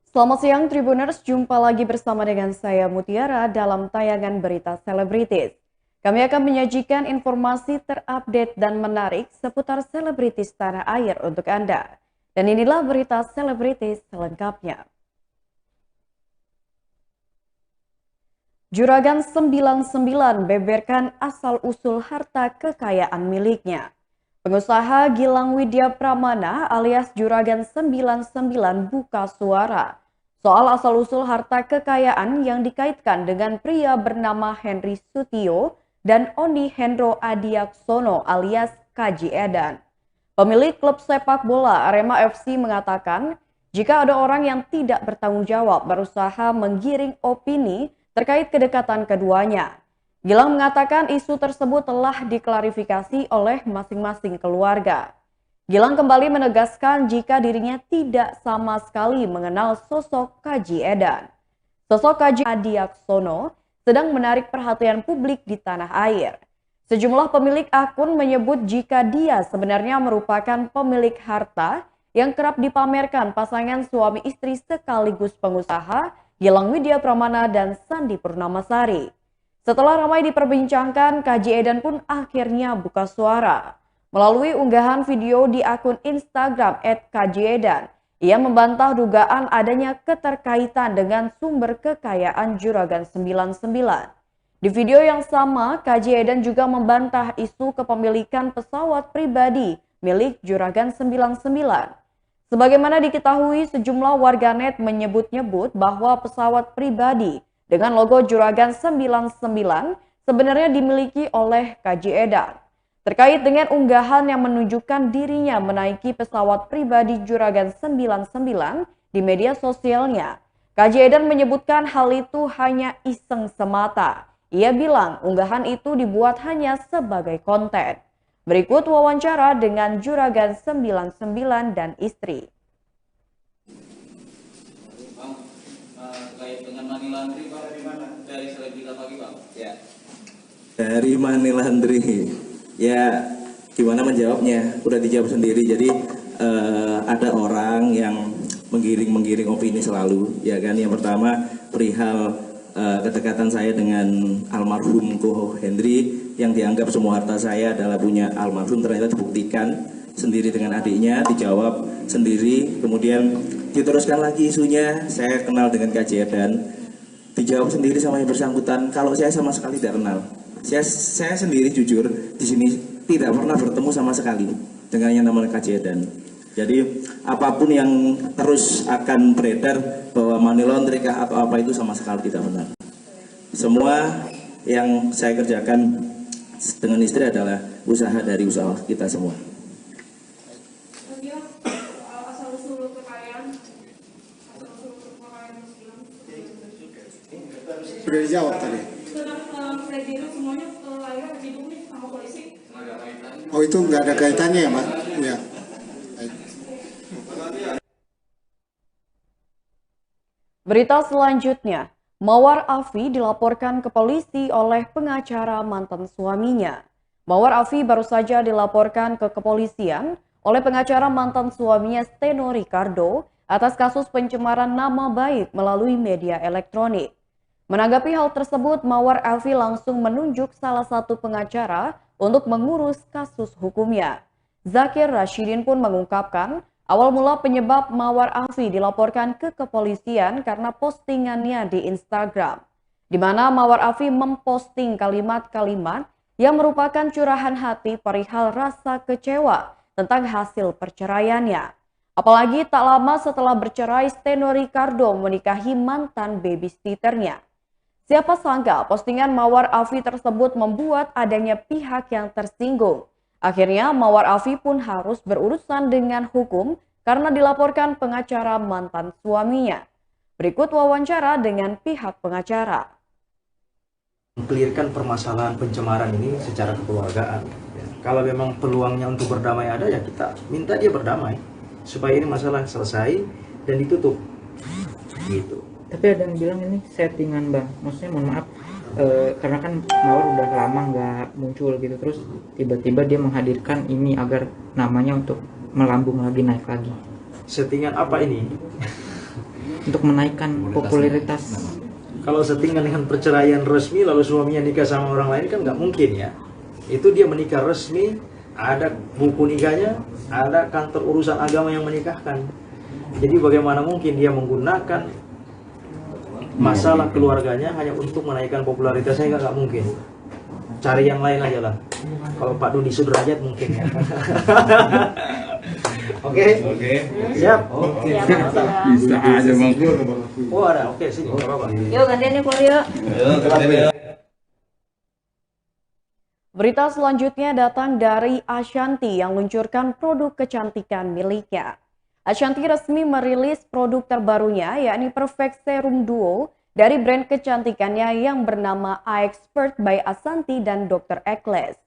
Selamat siang Tribuners, jumpa lagi bersama dengan saya Mutiara dalam tayangan berita selebritis. Kami akan menyajikan informasi terupdate dan menarik seputar selebritis tanah air untuk Anda. Dan inilah berita selebritis selengkapnya. Juragan 99 beberkan asal-usul harta kekayaan miliknya. Pengusaha Gilang Widya Pramana alias Juragan 99 buka suara soal asal-usul harta kekayaan yang dikaitkan dengan pria bernama Henry Sutio dan Oni Hendro Adiaksono alias Kaji Edan. Pemilik klub sepak bola Arema FC mengatakan, jika ada orang yang tidak bertanggung jawab berusaha menggiring opini terkait kedekatan keduanya. Gilang mengatakan isu tersebut telah diklarifikasi oleh masing-masing keluarga. Gilang kembali menegaskan jika dirinya tidak sama sekali mengenal sosok Kaji Edan. Sosok Kaji Adiaksono sedang menarik perhatian publik di tanah air. Sejumlah pemilik akun menyebut jika dia sebenarnya merupakan pemilik harta yang kerap dipamerkan pasangan suami istri sekaligus pengusaha Gilang Widya Pramana dan Sandi Purnamasari. Setelah ramai diperbincangkan, Kaji Edan pun akhirnya buka suara. Melalui unggahan video di akun Instagram @kajiedan, ia membantah dugaan adanya keterkaitan dengan sumber kekayaan Juragan 99. Di video yang sama, Kaji Edan juga membantah isu kepemilikan pesawat pribadi milik Juragan 99. Sebagaimana diketahui, sejumlah warganet menyebut-nyebut bahwa pesawat pribadi dengan logo Juragan 99 sebenarnya dimiliki oleh Kaji Edan. Terkait dengan unggahan yang menunjukkan dirinya menaiki pesawat pribadi Juragan 99 di media sosialnya, Kaji Edan menyebutkan hal itu hanya iseng semata. Ia bilang unggahan itu dibuat hanya sebagai konten. Berikut wawancara dengan Juragan 99 dan istri. Bang, terkait dengan money laundry, Bang, dari mana? Dari selebrita pagi, Bang. Ya. Dari money laundry, ya gimana menjawabnya? Udah dijawab sendiri. Jadi ada orang yang menggiring opini selalu, ya kan? Yang pertama perihal kedekatan saya dengan almarhum Ko Henry yang dianggap semua harta saya adalah punya almarhum, ternyata dibuktikan sendiri dengan adiknya, dijawab sendiri, kemudian diteruskan lagi isunya, saya kenal dengan Kaji Edan, dijawab sendiri sama yang bersangkutan, kalau saya sama sekali tidak kenal. Saya sendiri jujur di sini tidak pernah bertemu sama sekali dengan yang namanya Kaji Edan. Jadi apapun yang terus akan beredar bahwa money laundering atau apa itu sama sekali tidak benar. Semua yang saya kerjakan dengan istri adalah usaha dari usaha kita semua. Sudah dijawab tadi. Oh, itu nggak ada kaitannya ya, Mbak? Ya. Berita selanjutnya, Mawar Afi dilaporkan ke polisi oleh pengacara mantan suaminya. Mawar Afi baru saja dilaporkan ke kepolisian oleh pengacara mantan suaminya Steno Ricardo atas kasus pencemaran nama baik melalui media elektronik. Menanggapi hal tersebut, Mawar Afi langsung menunjuk salah satu pengacara untuk mengurus kasus hukumnya. Zakir Rashidin pun mengungkapkan, awal mula penyebab Mawar Afi dilaporkan ke kepolisian karena postingannya di Instagram, di mana Mawar Afi memposting kalimat-kalimat yang merupakan curahan hati perihal rasa kecewa tentang hasil perceraiannya. Apalagi tak lama setelah bercerai, Steno Ricardo menikahi mantan babysitternya. Siapa sangka postingan Mawar Afi tersebut membuat adanya pihak yang tersinggung. Akhirnya Mawar Afi pun harus berurusan dengan hukum karena dilaporkan pengacara mantan suaminya. Berikut wawancara dengan pihak pengacara. Mengklirkan permasalahan pencemaran ini secara kekeluargaan. Kalau memang peluangnya untuk berdamai ada, ya kita minta dia berdamai supaya ini masalah selesai dan ditutup. Gitu. Tapi ada yang bilang ini settingan, Bang. Maksudnya mohon maaf, karena kan Mawar udah lama nggak muncul gitu, terus tiba-tiba dia menghadirkan ini agar namanya untuk melambung lagi, naik lagi. Settingan apa ini? untuk menaikkan popularitas. Kalau setinggal dengan perceraian resmi lalu suaminya nikah sama orang lain kan nggak mungkin ya. Itu dia menikah resmi, ada buku nikahnya, ada kantor urusan agama yang menikahkan. Jadi bagaimana mungkin dia menggunakan masalah keluarganya hanya untuk menaikkan popularitasnya? Nggak mungkin. Cari yang lain aja lah. Kalau Pak Dudi Sudrajat mungkin ya. Oke. Siap. Bisa aja bang. Oh ada. Oke sini. Nggak apa-apa. Yuk gantian nih keluar yuk. Berita selanjutnya datang dari Ashanti yang meluncurkan produk kecantikan miliknya. Ashanti resmi merilis produk terbarunya yakni Perfect Serum Duo dari brand kecantikannya yang bernama iExpert by Ashanti dan Dr. Eccles.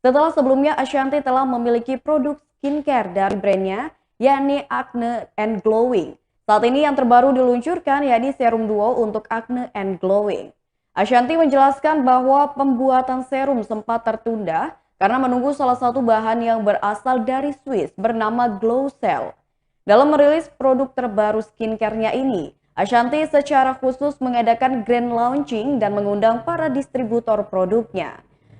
Setelah sebelumnya Ashanti telah memiliki produk skincare dari brandnya yakni Acne and Glowing. Saat ini yang terbaru diluncurkan yakni Serum Duo untuk Acne and Glowing. Ashanti menjelaskan bahwa pembuatan serum sempat tertunda karena menunggu salah satu bahan yang berasal dari Swiss bernama Glow Cell. Dalam merilis produk terbaru skincare-nya ini, Ashanti secara khusus mengadakan grand launching dan mengundang para distributor produknya.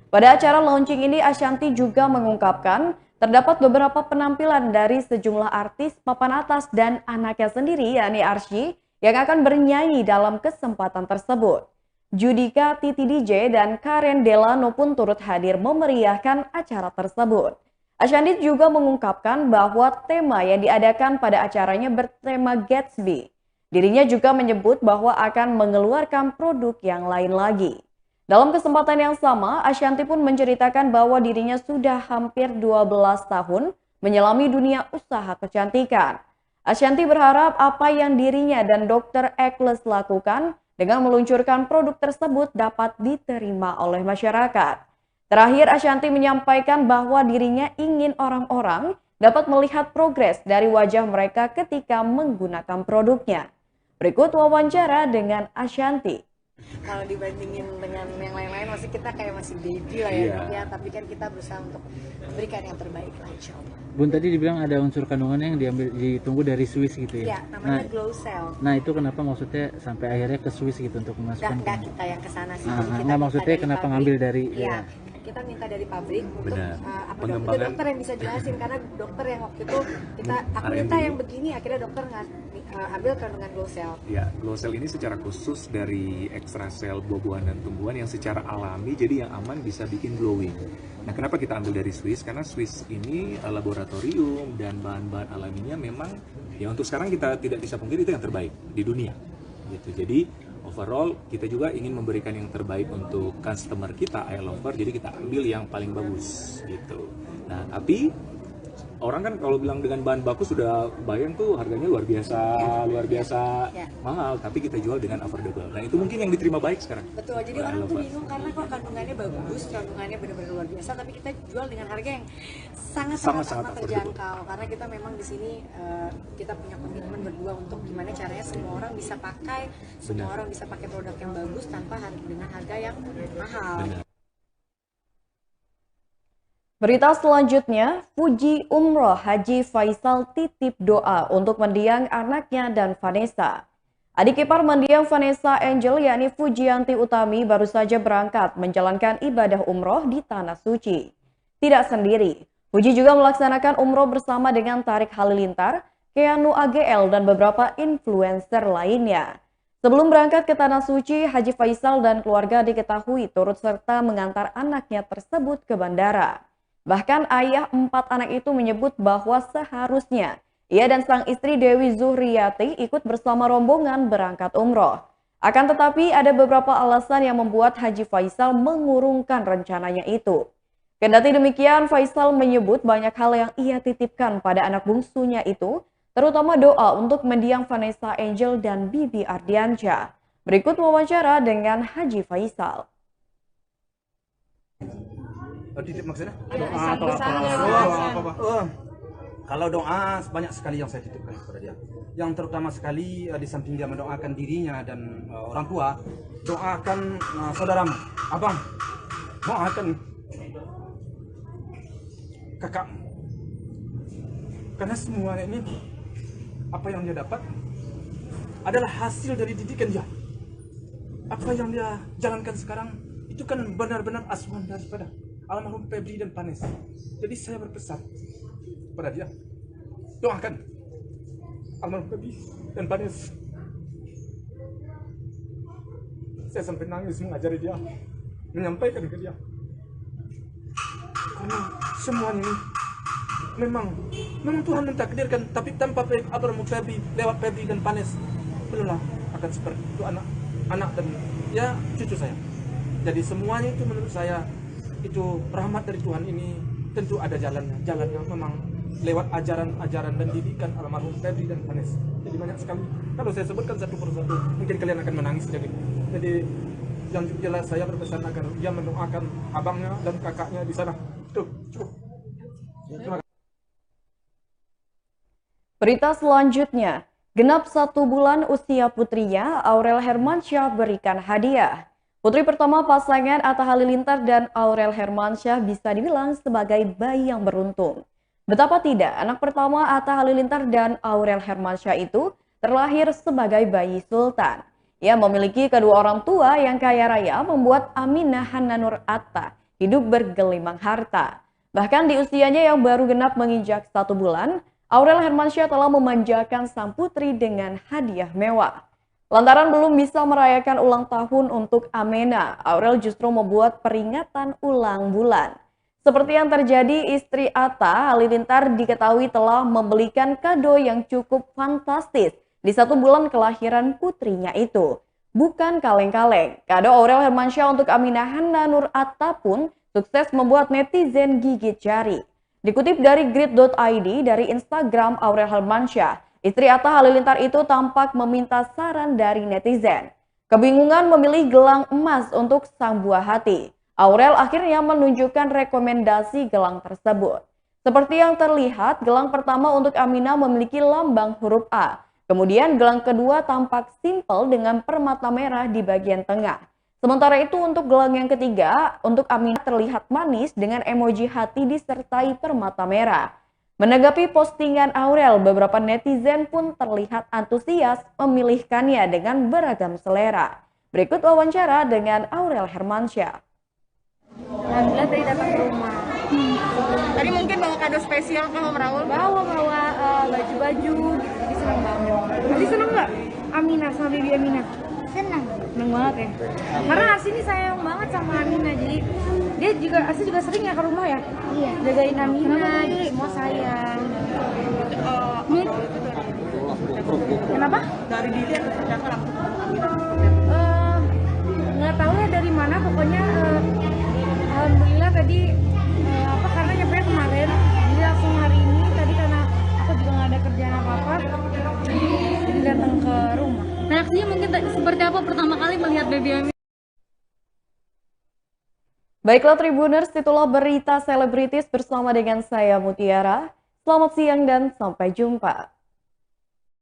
Pada acara launching ini, Ashanti juga mengungkapkan terdapat beberapa penampilan dari sejumlah artis papan atas dan anaknya sendiri yakni Arsy yang akan bernyanyi dalam kesempatan tersebut. Judika, Titi DJ, dan Karen Delano pun turut hadir memeriahkan acara tersebut. Ashanti juga mengungkapkan bahwa tema yang diadakan pada acaranya bertema Gatsby. Dirinya juga menyebut bahwa akan mengeluarkan produk yang lain lagi. Dalam kesempatan yang sama, Ashanti pun menceritakan bahwa dirinya sudah hampir 12 tahun menyelami dunia usaha kecantikan. Ashanti berharap apa yang dirinya dan Dr. Eccles lakukan dengan meluncurkan produk tersebut dapat diterima oleh masyarakat. Terakhir, Ashanti menyampaikan bahwa dirinya ingin orang-orang dapat melihat progres dari wajah mereka ketika menggunakan produknya. Berikut wawancara dengan Ashanti. Kalau dibandingin dengan yang lain-lain, masih kita kayak masih baby lah ya, ya. Tapi kan kita berusaha untuk memberikan yang terbaik lah, insya Allah. Bun tadi dibilang ada unsur kandungannya yang ditunggu dari Swiss gitu ya? Iya, namanya Glow Cell. Nah itu kenapa maksudnya sampai akhirnya ke Swiss gitu untuk memasukkan? Nggak kita yang kesana sih. Nggak maksudnya kenapa ngambil dari? Iya, kita minta dari pabrik untuk apa dong? Itu dokter yang bisa jelasin karena dokter yang waktu itu aku minta yang begini, akhirnya dokter ambil kandungan Glow Cell. Ya, Glow Cell ini secara khusus dari ekstra sel buah-buahan dan tumbuhan yang secara alami jadi yang aman bisa bikin glowing. Nah, kenapa kita ambil dari Swiss? Karena Swiss ini laboratorium dan bahan-bahan alaminya memang ya untuk sekarang kita tidak bisa pungkiri itu yang terbaik di dunia. Gitu. Jadi overall kita juga ingin memberikan yang terbaik untuk customer kita, eye lover. Jadi kita ambil yang paling bagus gitu. Nah, tapi orang kan kalau bilang dengan bahan baku sudah bayang tuh harganya luar biasa mahal, tapi kita jual dengan affordable. Nah itu mungkin yang diterima baik sekarang. Betul, jadi orang tuh bingung karena kok kandungannya bagus, kandungannya benar-benar luar biasa, tapi kita jual dengan harga yang sangat terjangkau. Karena kita memang di sini kita punya komitmen berdua untuk gimana caranya semua orang bisa pakai, semua orang bisa pakai produk yang bagus tanpa dengan harga yang mahal. Benar. Berita selanjutnya, Fuji Umroh Haji Faisal titip doa untuk mendiang anaknya dan Vanessa. Adik ipar mendiang Vanessa Angel yakni Fujianti Utami baru saja berangkat menjalankan ibadah umroh di Tanah Suci. Tidak sendiri, Fuji juga melaksanakan umroh bersama dengan Tarik Halilintar, Keanu AGL dan beberapa influencer lainnya. Sebelum berangkat ke Tanah Suci, Haji Faisal dan keluarga diketahui turut serta mengantar anaknya tersebut ke bandara. Bahkan ayah 4 anak itu menyebut bahwa seharusnya ia dan sang istri Dewi Zuhriyati ikut bersama rombongan berangkat umroh. Akan tetapi ada beberapa alasan yang membuat Haji Faisal mengurungkan rencananya itu. Kendati demikian, Faisal menyebut banyak hal yang ia titipkan pada anak bungsunya itu, terutama doa untuk mendiang Vanessa Angel dan Bibi Ardiansyah. Berikut wawancara dengan Haji Faisal. Titip maksudnya? Ada pesan-pesan. Kalau doa banyak sekali yang saya titipkan kepada dia. Yang terutama sekali di samping dia mendoakan dirinya dan orang tua, doakan saudaramu, abang, doakan kakak. Karena semua ini apa yang dia dapat adalah hasil dari didikan dia. Apa yang dia jalankan sekarang itu kan benar-benar asuhan daripada almarhum Febri dan Panes. Jadi saya berpesan pada dia, doakan almarhum Febri dan Panes. Saya sampai nangis mengajari dia, menyampaikan ke dia, karena semuanya ini memang Tuhan mentakdirkan, tapi tanpa almarhum Febri, lewat Febri dan Panes, belumlah akan seperti itu anak dan ya cucu saya. Jadi semuanya itu menurut saya itu rahmat dari Tuhan ini, tentu ada jalannya memang lewat ajaran-ajaran dan didikan almarhum Febri dan Panes. Jadi banyak sekali, kalau saya sebutkan satu persatu mungkin kalian akan menangis. Jadi yang jelas saya berpesan agar dia mendoakan abangnya dan kakaknya di sana. Cukup. Terima kasih. Berita selanjutnya, genap 1 bulan usia putrinya, Aurel Hermansyah berikan hadiah. Putri pertama pasangan Atta Halilintar dan Aurel Hermansyah bisa dibilang sebagai bayi yang beruntung. Betapa tidak, anak pertama Atta Halilintar dan Aurel Hermansyah itu terlahir sebagai bayi sultan. Ia memiliki kedua orang tua yang kaya raya membuat Aminah Hananur Atta hidup bergelimang harta. Bahkan di usianya yang baru genap menginjak 1 bulan, Aurel Hermansyah telah memanjakan sang putri dengan hadiah mewah. Lantaran belum bisa merayakan ulang tahun untuk Amena, Aurel justru membuat peringatan ulang bulan. Seperti yang terjadi, istri Atta Halilintar diketahui telah membelikan kado yang cukup fantastis di 1 bulan kelahiran putrinya itu. Bukan kaleng-kaleng, kado Aurel Hermansyah untuk Aminah Hananur Atta pun sukses membuat netizen gigit jari. Dikutip dari grid.id dari Instagram Aurel Hermansyah, istri Atta Halilintar itu tampak meminta saran dari netizen. Kebingungan memilih gelang emas untuk sang buah hati. Aurel akhirnya menunjukkan rekomendasi gelang tersebut. Seperti yang terlihat, gelang pertama untuk Aminah memiliki lambang huruf A. Kemudian gelang kedua tampak simpel dengan permata merah di bagian tengah. Sementara itu untuk gelang yang ketiga, untuk Aminah terlihat manis dengan emoji hati disertai permata merah. Menanggapi postingan Aurel, beberapa netizen pun terlihat antusias memilihkannya dengan beragam selera. Berikut wawancara dengan Aurel Hermansyah. Alhamdulillah tadi datang ke rumah. Tadi mungkin bawa kado spesial ke Om Raul? Bawa baju-baju gitu, jadi senang banget. Tadi senang nggak Aminah sama Bibi Aminah? Senang banget ya. Karena Arsi ini sayang banget sama Aminah, jadi dia juga Arsi juga sering ya ke rumah ya. Iya. Jagain Aminah, jadi semua sayang. Kenapa? Dari diri atau ternyata langsung nggak tahu ya dari mana, pokoknya alhamdulillah tadi karena nyampe kemarin, jadi langsung hari ini. Tadi karena aku juga nggak ada kerjaan apa-apa, jadi datang ke rumah. Reaksinya mungkin seperti apa pertama kali melihat baby Ami? Baiklah Tribuners, itulah berita selebritis bersama dengan saya Mutiara. Selamat siang dan sampai jumpa.